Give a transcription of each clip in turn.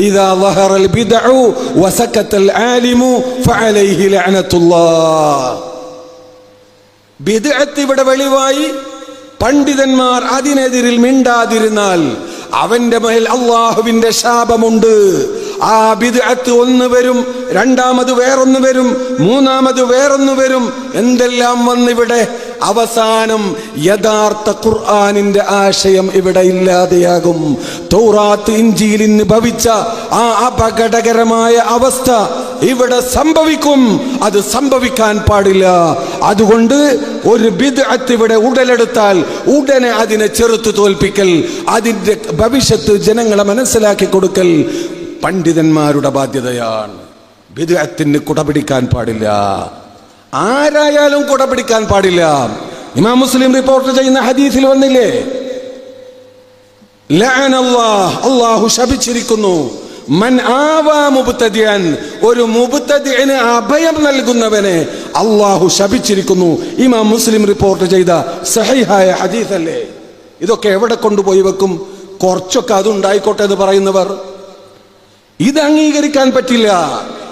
ഇദാ ളഹറൽ ബിദ്ഉ വസകതൽ ആലിമു ഫഅലൈഹി ലഅനത്തുല്ലാഹ്. ബിദ്അത്ത് ഇവിടെ വെളിവായി പണ്ഡിതന്മാർ അതിനെതിരിൽ മിണ്ടാതിരുന്നാൽ അവന്റെ മേൽ അള്ളാഹുവിന്റെ ശാപമുണ്ട്. ആ ബിദ്അത്ത് ഒന്ന് വരും, രണ്ടാമത് വേറൊന്ന് വരും, മൂന്നാമത് വേറൊന്ന് വരും, എന്തെല്ലാം വന്നിവിടെ അവസാനം യഥാർത്ഥ ഖുർആനിന്റെ ആശയം ഇവിടെ ഇല്ലാതെയാകും. തൗറാത്ത് ഇൻജീലിന് ഭവിച്ച ആ അപകടകരമായ അവസ്ഥ ഇവിടെ സംഭവിക്കും. അത് സംഭവിക്കാൻ പാടില്ല. അതുകൊണ്ട് ഒരു ബിദ്അത്ത് ഇവിടെ ഉടലെടുത്താൽ ഉടനെ അതിനെ ചെറുത്തു തോൽപ്പിക്കൽ, അതിന്റെ ഭവിഷ്യത്ത് ജനങ്ങളെ മനസ്സിലാക്കി കൊടുക്കൽ പണ്ഡിതന്മാരുടെ ബാധ്യതയാണ്. ബിദ്അത്തിന് കുടപിടിക്കാൻ പാടില്ല, ആരായാലും കുടപിടിക്കാൻ പാടില്ല. ഇമാം മുസ്ലിം റിപ്പോർട്ട് ചെയ്യുന്ന ഹദീസിൽ വന്നില്ലേ, ലഅനല്ലാഹ്, അല്ലാഹു ശപിച്ചിരിക്കുന്നു, മൻ ആവാ മുബ്തദിഅൻ, ഒരു മുബ്തദിഅന് അഭയം നൽകുന്നവനെ അല്ലാഹു ശപിച്ചിരിക്കുന്നു. ഇമാം മുസ്ലിം റിപ്പോർട്ട് ചെയ്ത സഹീഹായ ഹദീസല്ലേ. ഇതൊക്കെ എവിടെ കൊണ്ടുപോയി വെക്കും? കുറച്ചൊക്കെ അതുണ്ടായിക്കോട്ടെ എന്ന് പറയുന്നവർ, ഇത് അംഗീകരിക്കാൻ പറ്റില്ല.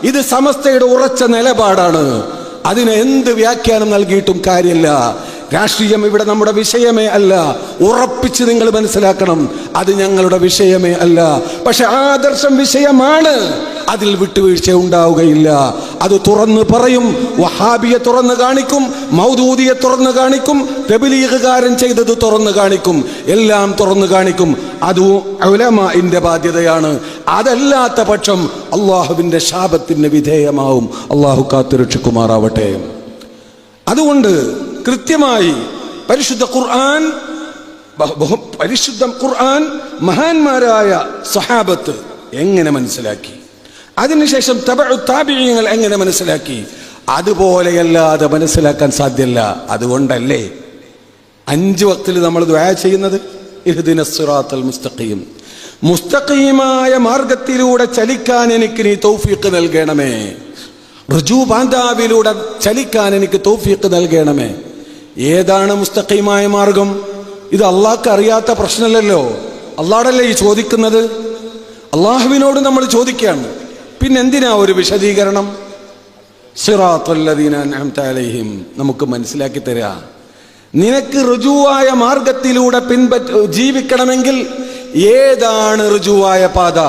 ഇത് സമസ്തയുടെ ഉറച്ച നിലപാടാണ്. അതിന് എന്ത് വ്യാഖ്യാനം നൽകിയിട്ടും കാര്യമില്ല. രാഷ്ട്രീയം ഇവിടെ നമ്മുടെ വിഷയമേ അല്ല. ഉറപ്പിച്ച് നിങ്ങൾ മനസ്സിലാക്കണം, അത് ഞങ്ങളുടെ വിഷയമേ അല്ല. പക്ഷെ ആദർശം വിഷയമാണ്, അതിൽ വിട്ടുവീഴ്ച ഉണ്ടാവുകയില്ല. അത് തുറന്ന് പറയും. വഹാബിയെ തുറന്ന് കാണിക്കും, മൗദൂദിയെ തുറന്ന് കാണിക്കും, തബ്ലീഗുകാരൻ ചെയ്തത് തുറന്ന് കാണിക്കും, എല്ലാം തുറന്ന് കാണിക്കും. അതും ഉലമാഇന്റെ ബാധ്യതയാണ്. അതല്ലാത്ത പക്ഷം അള്ളാഹുവിന്റെ ശാപത്തിന് വിധേയമാവും. അള്ളാഹു കാത്തുരക്ഷിക്കുമാറാവട്ടെ. അതുകൊണ്ട് കൃത്യമായി പരിശുദ്ധ ഖുർആൻ മഹാന്മാരായ സഹാബത്ത് എങ്ങനെ മനസ്സിലാക്കി, അതിനുശേഷം തബഉ താബിഈങ്ങൾ എങ്ങനെ മനസ്സിലാക്കി, അതുപോലെയല്ലാതെ മനസ്സിലാക്കാൻ സാധ്യമല്ല. അതുകൊണ്ടല്ലേ 5 വക്തിൽ നമ്മൾ ദുആ ചെയ്യുന്നത്, ഇഹ്ദിനസ് സിറാത്തൽ മുസ്തഖീം, മുസ്തഖീമായ മാർഗത്തിലൂടെ ചലിക്കാൻ എനിക്ക് നീ തൗഫീഖ് നൽകണമേ, റുജൂബാന്താവിലൂടെ ചലിക്കാൻ എനിക്ക് തൗഫീഖ് നൽകണമേ. ഏതാണ് മുസ്തഖീമായ മാർഗം? ഇത് അള്ളാഹ്ക്ക് അറിയാത്ത പ്രശ്നമല്ലല്ലോ, അള്ളാഹുവല്ലേ ഈ ചോദിക്കുന്നത്. അള്ളാഹുവിനോട് നമ്മൾ ചോദിക്കുകയാണ്. പിന്നെന്തിനാ ഒരു വിശദീകരണം? സിറാത്തല്ലദീന അൻഅംത അലൈഹിം നമുക്ക് മനസ്സിലാക്കി തരാ. നിനക്ക് റുജുവായ മാർഗത്തിലൂടെ ജീവിക്കണമെങ്കിൽ ഏതാണ് റുജുവായ പാത,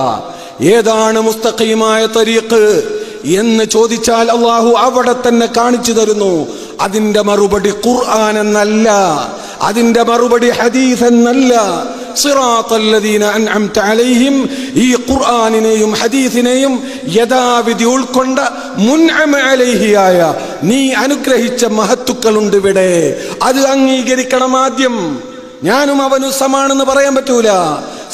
ഏതാണ് മുസ്തഖീമായ തരീഖ് എന്ന് ചോദിച്ചാൽ അള്ളാഹു അവിടെ തന്നെ കാണിച്ചു തരുന്നു. അതിന്റെ മറുപടി ഖുർആൻ എന്നല്ല, അതിന്റെ മറുപടി ഹദീസ് എന്നല്ല. സിറാത്തല്ലദീന അൻഅംത അലൈഹിം, ഈ ഖുർആനിനെയും ഹദീസിനെയും യഥാവിധി ഉൾക്കൊണ്ട മുൻഅമ അലൈഹിയായ നീ അനുഗ്രഹിച്ച മഹത്തുക്കളുണ്ട് ഇവിടെ. അത് അംഗീകരിക്കണം ആദ്യം. ഞാനും അവനും സമാണെന്ന് പറയാൻ പറ്റൂല.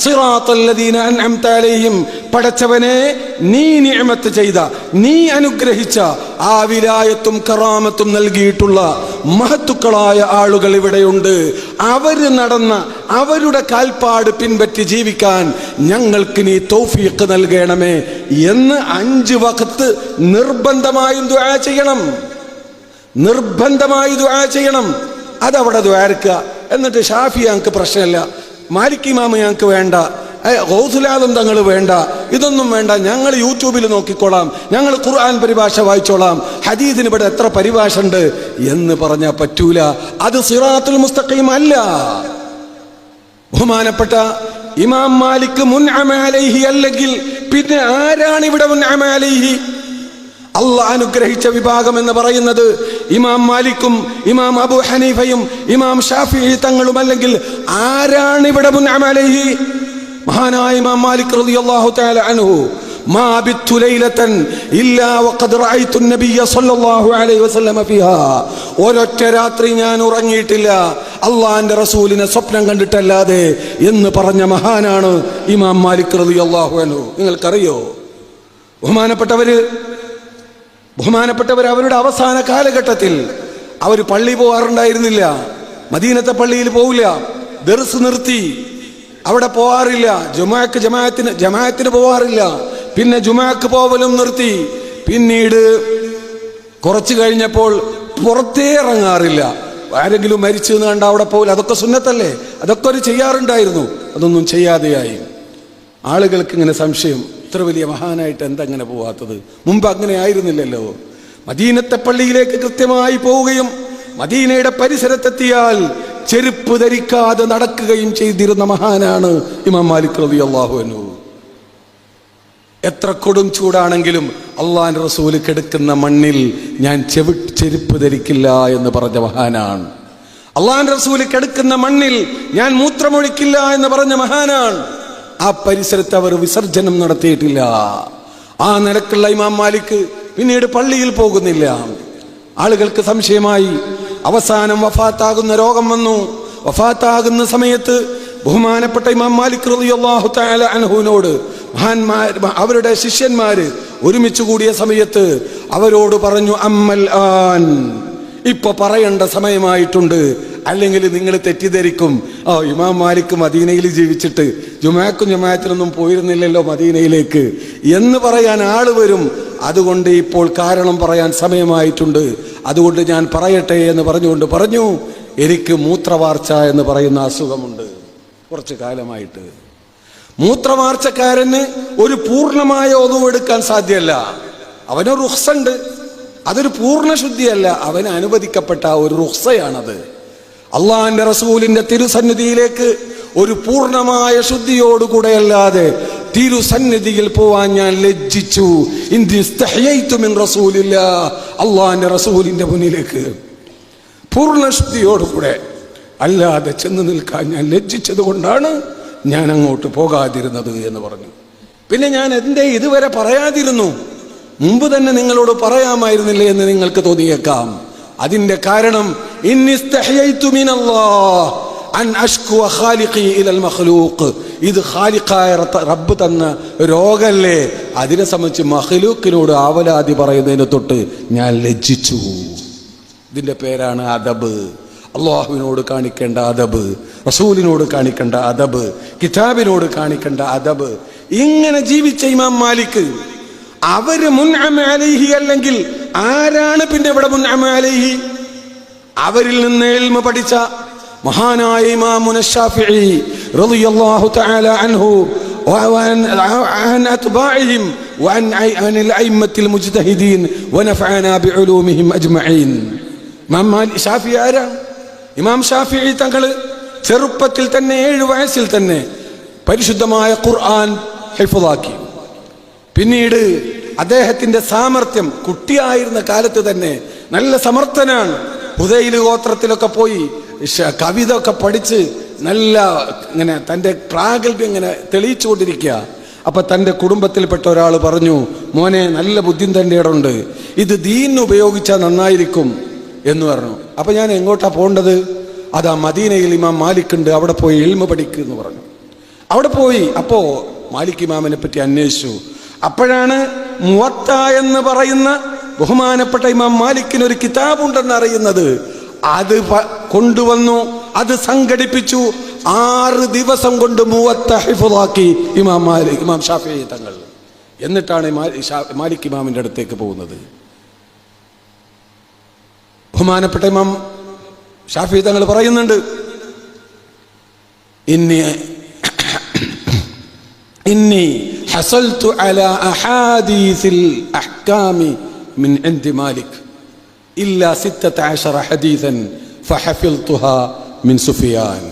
സിറാത്തല്ലദീന അൻഅംത അലൈഹിം, പടച്ചവനെ നീ നിഅമത്ത് ചെയ്ത, നീ അനുഗ്രഹിച്ച ആ വിലായത്തും കറാമത്തും നൽകിയിട്ടുള്ള മഹത്തുക്കളായ ആളുകൾ ഇവിടെയുണ്ട്. അവര് നടന്ന അവരുടെ കാൽപ്പാട് പിൻപറ്റി ജീവിക്കാൻ ഞങ്ങൾക്ക് നീ തൗഫീഖ് നൽകണമേ എന്ന് 5 വഖത്ത് നിർബന്ധമായും ദുആ ചെയ്യണം. നിർബന്ധമായി ദുആ ചെയ്യണം. അതവിടെ ദ്വാരക്കുക. എന്നിട്ട് ഷാഫി ഞങ്ങൾക്ക് പ്രശ്നമില്ല, മാലിക് ഇമാം ഞങ്ങൾക്ക് വേണ്ട, ഗൗസുൽ ആദം തങ്ങൾ വേണ്ട, ഇതൊന്നും വേണ്ട, ഞങ്ങൾ യൂട്യൂബിൽ നോക്കിക്കോളാം, ഞങ്ങൾ ഖുർആൻ പരിഭാഷ വായിച്ചോളാം, ഹദീസിന് ഇവിടെ എത്ര പരിഭാഷ ഉണ്ട് എന്ന് പറഞ്ഞാൽ പറ്റൂല. അത് സിറാത്തുൽ മുസ്തഖീം അല്ല. ബഹുമാനപ്പെട്ട ഇമാം മാലിക് മുൻഅമ അലൈഹി അല്ലെങ്കിൽ പിന്നെ ആരാണ് ഇവിടെ മുൻഅമ അലൈഹി? അള്ളാഹ് അനുഗ്രഹിച്ച വിഭാഗം എന്ന് പറയുന്നത് ഇമാം മാലിക്കും ഇമാം അബൂ ഹനീഫയും ഇമാം ഷാഫിഈ തങ്ങളും അല്ലെങ്കിൽ ആരാണ് ഇവിടെ മുൻഅമ അലൈഹി? മഹാനായ ഇമാം മാലിക് റളിയല്ലാഹു തആല അൻഹു, മാ ബിത്തു ലൈലതൻ ഇല്ലാ വഖദ് റഅയ്തു നബിയ സ്വല്ലല്ലാഹു അലൈഹി വസല്ലം ഫീഹാ, ഒരൊറ്റ രാത്രി ഞാൻ ഉറങ്ങിയിട്ടില്ല അള്ളാഹിന്റെ റസൂലിനെ സ്വപ്നം കണ്ടിട്ടല്ലാതെ എന്ന് പറഞ്ഞ മഹാനാണ് ഇമാം മാലിക് റളിയല്ലാഹു അൻഹു. നിങ്ങൾക്കറിയോ ബഹുമാനപ്പെട്ടവർ അവരുടെ അവസാന കാലഘട്ടത്തിൽ അവർ പള്ളി പോകാറുണ്ടായിരുന്നില്ല. മദീനത്തെ പള്ളിയിൽ പോവില്ല, ദർസ് നിർത്തി, അവിടെ പോകാറില്ല. ജമാഅത്തിന് പോകാറില്ല. പിന്നെ ജുമാക്ക് പോവലും നിർത്തി. പിന്നീട് കുറച്ചു കഴിഞ്ഞപ്പോൾ പുറത്തേ ഇറങ്ങാറില്ല. ആരെങ്കിലും മരിച്ചു എന്ന് കണ്ട അവിടെ പോവില്ല. അതൊക്കെ സുന്നത്തല്ലേ, അതൊക്കെ അവർ ചെയ്യാറുണ്ടായിരുന്നു. അതൊന്നും ചെയ്യാതെയായി. ആളുകൾക്ക് ഇങ്ങനെ സംശയം, ഇത്ര വലിയ മഹാനായിട്ട് എന്തെങ്ങനെ പോവാത്തത്? മുമ്പ് അങ്ങനെ ആയിരുന്നില്ലല്ലോ. മദീനത്തെ പള്ളിയിലേക്ക് കൃത്യമായി പോവുകയും മദീനയുടെ പരിസരത്തെത്തിയാൽ ചെരുപ്പ് ധരിക്കാതെ നടക്കുകയും ചെയ്തിരുന്ന മഹാനാണ് ഇമാം മാലിക് റളിയല്ലാഹു അൻഹു. എത്ര കൊടും ചൂടാണെങ്കിലും അള്ളാഹുവിന്റെ റസൂൽ കിടക്കുന്ന മണ്ണിൽ ഞാൻ ചെരുപ്പ് ധരിക്കില്ല എന്ന് പറഞ്ഞ മഹാനാണ്. അള്ളാഹുവിന്റെ റസൂൽ കിടക്കുന്ന മണ്ണിൽ ഞാൻ മൂത്രമൊഴിക്കില്ല എന്ന് പറഞ്ഞ മഹാനാണ്. ആ പരിസരത്ത് അവർ വിസർജനം നടത്തിയിട്ടില്ല. ആ നിലക്കുള്ള ഇമാം മാലിക് പിന്നീട് പള്ളിയിൽ പോകുന്നില്ല. ആളുകൾക്ക് സംശയമായി. അവസാനം വഫാത്താകുന്ന രോഗം വന്നു. വഫാത്താകുന്ന സമയത്ത് ബഹുമാനപ്പെട്ട ഇമാം മാലിക് റളിയല്ലാഹു തആല അൻഹുവിനോട് അവരുടെ ശിഷ്യന്മാര് ഒരുമിച്ച് കൂടിയ സമയത്ത് അവരോട് പറഞ്ഞു, അമ്മൽ ആൻ, ഇപ്പൊ പറയേണ്ട സമയമായിട്ടുണ്ട്, അല്ലെങ്കിൽ നിങ്ങൾ തെറ്റിദ്ധരിക്കും. ഇമാം മാലിക് മദീനയിൽ ജീവിച്ചിട്ട് ജമാഅത്തിനൊന്നും പോയിരുന്നില്ലല്ലോ മദീനയിലേക്ക് എന്ന് പറയാൻ ആള് വരും. അതുകൊണ്ട് ഇപ്പോൾ കാരണം പറയാൻ സമയമായിട്ടുണ്ട്, അതുകൊണ്ട് ഞാൻ പറയട്ടെ എന്ന് പറഞ്ഞുകൊണ്ട് പറഞ്ഞു, എനിക്ക് മൂത്രവാർച്ച എന്ന് പറയുന്ന അസുഖമുണ്ട്. കുറച്ചു കാലമായിട്ട് മൂത്രവാർച്ചക്കാരന് ഒരു പൂർണ്ണമായ ഒതുവെടുക്കാൻ സാധ്യമല്ല. അവന് റുഖ്സുണ്ട്, അതൊരു പൂർണ്ണ ശുദ്ധിയല്ല, അവന് അനുവദിക്കപ്പെട്ട ഒരു റുഖ്സയാണത്. അള്ളാഹിന്റെ റസൂലിന്റെ തിരുസന്നിധിയിലേക്ക് ഒരു പൂർണ്ണമായ ശുദ്ധിയോടുകൂടെ അല്ലാതെ തിരുസന്നിധിയിൽ പോവാൻ ഞാൻ ലജ്ജിച്ചു. അള്ളാഹിന്റെ റസൂലിന്റെ മുന്നിലേക്ക് പൂർണ്ണ ശുദ്ധിയോടുകൂടെ അല്ലാതെ ചെന്ന് നിൽക്കാൻ ഞാൻ ലജ്ജിച്ചത് കൊണ്ടാണ് ഞാൻ അങ്ങോട്ട് പോകാതിരുന്നത് എന്ന് പറഞ്ഞു. പിന്നെ ഞാൻ എന്തേ ഇതുവരെ പറയാതിരുന്നു? മുമ്പ് തന്നെ നിങ്ങളോട് പറയാമായിരുന്നില്ലേ എന്ന് നിങ്ങൾക്ക് തോന്നിയേക്കാം. അതിന്റെ കാരണം ഇത് ഖാലിഖായ റബ്ബ് തന്ന രോഗല്ലേ, അതിനെ സംബന്ധിച്ച് മഖ്ലൂക്കിനോട് ആവലാതി പറയുന്നതിന് തൊട്ട് ഞാൻ ലജ്ജിച്ചു. ഇതിന്റെ പേരാണ് അദബ്. അള്ളാഹുവിനോട് കാണിക്കേണ്ട അദബ്, റസൂലിനോട് കാണിക്കേണ്ട അദബ്, കിതാബിനോട് കാണിക്കേണ്ട അദബ്. ഇങ്ങനെ ജീവിച്ച ഇമാം മാലിക് അവര് മുൻഅമ അലൈഹി അല്ലെങ്കിൽ ആരാണ് പിന്നെ ഇവിടെ മുൻഅമ അലൈഹി? അവരിൽ നിന്ന് ഇൽമ പഠിച്ച മഹാനായ ഇമാമുന ശാഫിഈ റളിയല്ലാഹു തആല അൻഹു وعن أتباعهم وعن الأئمة المجتهدين ونفعنا بعلومهم أجمعين. ഇമാം ഷാഫിഈ തങ്ങൾ ചെറുപ്പത്തിൽ തന്നെ 7 വയസ്സിൽ തന്നെ പരിശുദ്ധമായ ഖുർആൻ ഹിഫ്ളാക്കി. പിന്നീട് അദ്ദേഹത്തിന്റെ സാമർത്ഥ്യം, കുട്ടിയായിരുന്ന കാലത്ത് തന്നെ നല്ല സമർത്ഥനാണ്. ഹുദൈൽ ഗോത്രത്തിലൊക്കെ പോയി കവിത ഒക്കെ പഠിച്ച് നല്ല ഇങ്ങനെ തൻ്റെ പ്രാഗൽഭ്യം ഇങ്ങനെ തെളിയിച്ചുകൊണ്ടിരിക്കുക. അപ്പൊ തൻ്റെ കുടുംബത്തിൽപ്പെട്ട ഒരാൾ പറഞ്ഞു, മോനെ നല്ല ബുദ്ധി തൻ്റെ ഇടമുണ്ട്, ഇത് ദീനിന് ഉപയോഗിച്ചാൽ നന്നായിരിക്കും എന്ന് പറഞ്ഞു. അപ്പൊ ഞാൻ എങ്ങോട്ടാ പോകേണ്ടത്? അതാ മദീനയിൽ ഇമാം മാലിക് ഉണ്ട്, അവിടെ പോയി ഇൽമ പഠിക്കുക എന്ന് പറഞ്ഞു. അവിടെ പോയി അപ്പോ മാലിക് ഇമാമിനെ പറ്റി അന്വേഷിച്ചു. അപ്പോഴാണ് മുവത്ത എന്ന് പറയുന്ന ബഹുമാനപ്പെട്ട ഇമാം മാലിക്കിന് ഒരു കിതാബുണ്ടെന്ന് അറിയുന്നത്. അത് കൊണ്ടുവന്നു, അത് സംഘടിപ്പിച്ചു. 6 ദിവസം കൊണ്ട് മുവത്ത ഹിഫ്ളാക്കി ഇമാം ഷാഫിഈ തങ്ങൾ. എന്നിട്ടാണ് മാലിക് ഇമാമിന്റെ അടുത്തേക്ക് പോകുന്നത്. ബഹുമാനപ്പെട്ട ഇമാം ഷാഫിഈ തങ്ങൾ പറയുന്നുണ്ട്, ഇന്നി ഹസൽതു അലാ അഹാദീസിൽ അഹ്കാമി മിൻ ഇൻദി മാലിക് ഇല്ലാ 16 ഹദീസൻ ഫഹഫിൽതുഹാ മിൻ സുഫിയാൻ.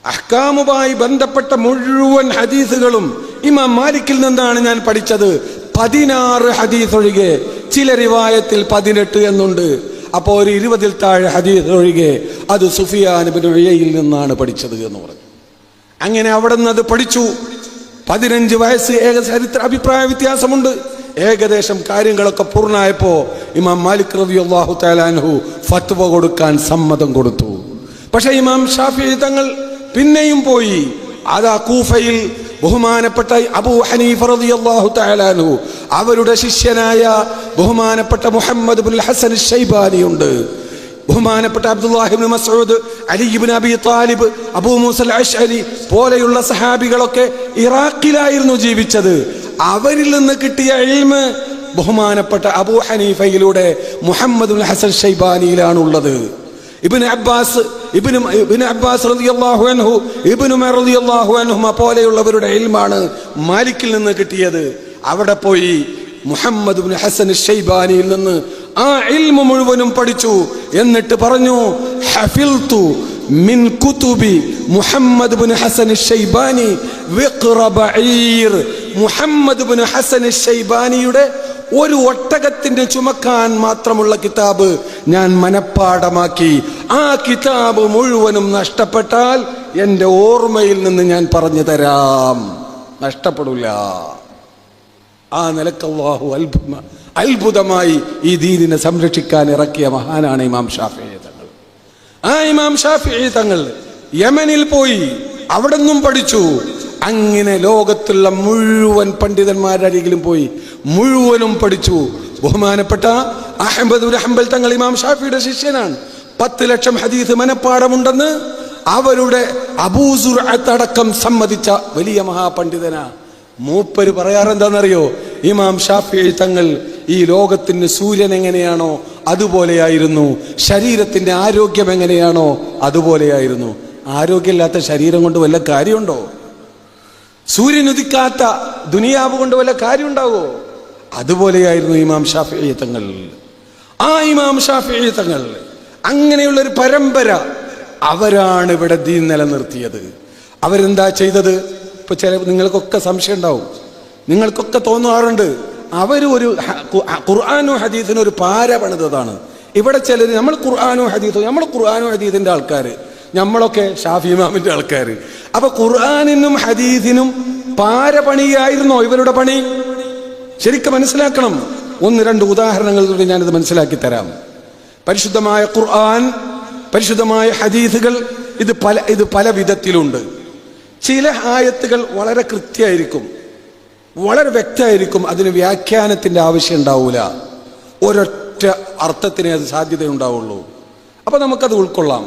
അഹ്കാമുമായി ബന്ധപ്പെട്ട മുഴുവൻ ഹദീസുകളും ഇമാം മാലിക്കിൽ നിന്നാണ് ഞാൻ പഠിച്ചത്. 16 ഹദീസ് ഒഴികെ, ചില റിവായത്തിൽ 18 എന്നുണ്ട്. അപ്പോൾ ഒരു 20-ൽ താഴെ ഹദീസ് ഒഴികെ അത് സുഫിയാൻ ഇബ്നു ഉയൈനയിൽ നിന്നാണ് പഠിച്ചത് എന്ന് പറഞ്ഞു. അങ്ങനെ അവിടെ നിന്ന് അത് പഠിച്ചു. 15 വയസ്സ് ചരിത്ര അഭിപ്രായ വ്യത്യാസമുണ്ട്. ഏകദേശം കാര്യങ്ങളൊക്കെ പൂർണ്ണമായപ്പോ ഇമാം മാലിക് റളിയല്ലാഹു തആല അൻഹു ഫത്വ കൊടുക്കാൻ സമ്മതം കൊടുത്തു. പക്ഷെ ഇമാം ഷാഫിഈ തങ്ങൾ പിന്നെയും പോയി. അതാ കൂഫയിൽ ബഹുമാനപ്പെട്ട അബൂ ഹനീഫ റളിയല്ലാഹു തആല അൻഹു അവരുടെ ശിഷ്യനായ ബഹുമാനപ്പെട്ട മുഹമ്മദ് ഇബ്നുൽ ഹസൻ അശ്ശൈബാനി ഉണ്ട്. ബഹുമാനപ്പെട്ട അബ്ദുല്ലാഹി ഇബ്നു മസ്ഊദ്, അലി ഇബ്നു അബി താലിബ്, അബൂ മൂസൽ അശ്അരി പോലെയുള്ള സഹാബികളൊക്കെ ഇറാഖിലായിരുന്നു ജീവിച്ചത്. അവരിൽ നിന്ന് കിട്ടിയ ഇൽമ് ബഹുമാനപ്പെട്ട അബൂ ഹനീഫയിലൂടെ മുഹമ്മദ് ഇബ്നുൽ Hasan അശ്ശൈബാനിയിലാണുള്ളത്. Ibn Abbas Ibn Abbas റളിയല്ലാഹു അൻഹു, ഇബ്നു ഉമർ റളിയല്ലാഹു അൻഹുമ പോലെയുള്ളവരുടെ ഇൽമാണ് മാലിക്കിൽ നിന്ന് കിട്ടിയത്. അവിടെ പോയി മുഹമ്മദ് ഇബ്നു ഹസൻ അശ്ശൈബാനിയിൽ നിന്ന് ആ ഇൽമു മുഴുവനും പഠിച്ചു. എന്നിട്ട് പറഞ്ഞു, ഹഫിൽതു മിൻ കുതുബി മുഹമ്മദ് ഇബ്നു ഹസൻ അശ്ശൈബാനി വിഖ്റ ബഈർ. മുഹമ്മദ് ഇബ്നു ഹസൻ അശ്ശൈബാനിയുടെ ഒരു ഒട്ടകത്തിന്റെ ചുമക്കാൻ മാത്രമുള്ള കിതാബ് ഞാൻ മനഃപ്പാഠമാക്കി. ആ കിതാബ് മുഴുവനും നഷ്ടപ്പെട്ടാൽ എന്റെ ഓർമ്മയിൽ നിന്ന് ഞാൻ പറഞ്ഞു തരാം, നഷ്ടപ്പെടില്ല. ആ നിലക്ക് അല്ലാഹു അത്ഭുതമായി ഈ ദീനിനെ സംരക്ഷിക്കാൻ ഇറക്കിയ മഹാനാണ് ഇമാം ഷാഫിഈ തങ്ങൾ. ആ ഇമാം ഷാഫിഈ തങ്ങൾ യമനിൽ പോയി അവിടെ നിന്നും പഠിച്ചു. അങ്ങനെ ലോകത്തുള്ള മുഴുവൻ പണ്ഡിതന്മാരുടെ അരികിലും പോയി മുഴുവനും പഠിച്ചു. ബഹുമാനപ്പെട്ട അഹ്മദ് ഇബ്നു ഹംബൽ തങ്ങൾ ഇമാം ഷാഫിയുടെ ശിഷ്യനാണ്. 10 ലക്ഷം ഹദീസ് മനഃപ്പാഠമുണ്ടെന്ന് അവരുടെ അബൂ സുർഅത്ത് അടക്കം സമ്മതിച്ച വലിയ മഹാപണ്ഡിതനാ. മൂപ്പര് പറയാറെന്താണെന്നറിയോ? ഇമാം ഷാഫിഈ തങ്ങൾ ഈ ലോകത്തിന് സൂര്യൻ എങ്ങനെയാണോ അതുപോലെയായിരുന്നു, ശരീരത്തിന്റെ ആരോഗ്യം എങ്ങനെയാണോ അതുപോലെയായിരുന്നു. ആരോഗ്യമില്ലാത്ത ശരീരം കൊണ്ട് വല്ല കാര്യമുണ്ടോ? സൂര്യൻ ഉദിക്കാത്ത ദുനിയാവ് കൊണ്ട് വല്ല കാര്യം ഉണ്ടാവോ? അതുപോലെയായിരുന്നു ഇമാം ഷാഫിഈ തങ്ങൾ. ആ ഇമാം ഷാഫിഈ തങ്ങൾ അങ്ങനെയുള്ള ഒരു പരമ്പര അവരാണ് ഇവിടെ ദീൻ നിലനിർത്തിയത്. അവരെന്താ ചെയ്തത്? ഇപ്പൊ നിങ്ങൾക്കൊക്കെ സംശയം ഉണ്ടാവും, നിങ്ങൾക്കൊക്കെ തോന്നാറുണ്ട് ഒരു ഖുർആനും ഹദീസിനും ഒരു പാര പണിതാണ്. ഇവിടെ ചിലർ നമ്മൾ ഖുർആനും ഹദീസിന്റെ ആൾക്കാർ, നമ്മളൊക്കെ ഷാഫി ഇമാമിന്റെ ആൾക്കാർ. അപ്പൊ ഖുർആനിനും ഹദീസിനും പാര പണിയായിരുന്നോ ഇവരുടെ പണി? ശരിക്കും മനസ്സിലാക്കണം. 1-2 ഉദാഹരണങ്ങളിലൂടെ ഞാനിത് മനസ്സിലാക്കി തരാം. പരിശുദ്ധമായ ഖുർആൻ, പരിശുദ്ധമായ ഹദീസുകൾ ഇത് പല വിധത്തിലുണ്ട്. ചില ആയത്തുകൾ വളരെ കൃത്യമായിരിക്കും, വളരെ വ്യക്തമായിരിക്കും, അതിന് വ്യാഖ്യാനത്തിന്റെ ആവശ്യം ഉണ്ടാവൂല, ഒരൊറ്റ അർത്ഥത്തിനേ അത് സാധ്യതയുണ്ടാവുള്ളൂ. അപ്പൊ നമുക്കത് ഉൾക്കൊള്ളാം,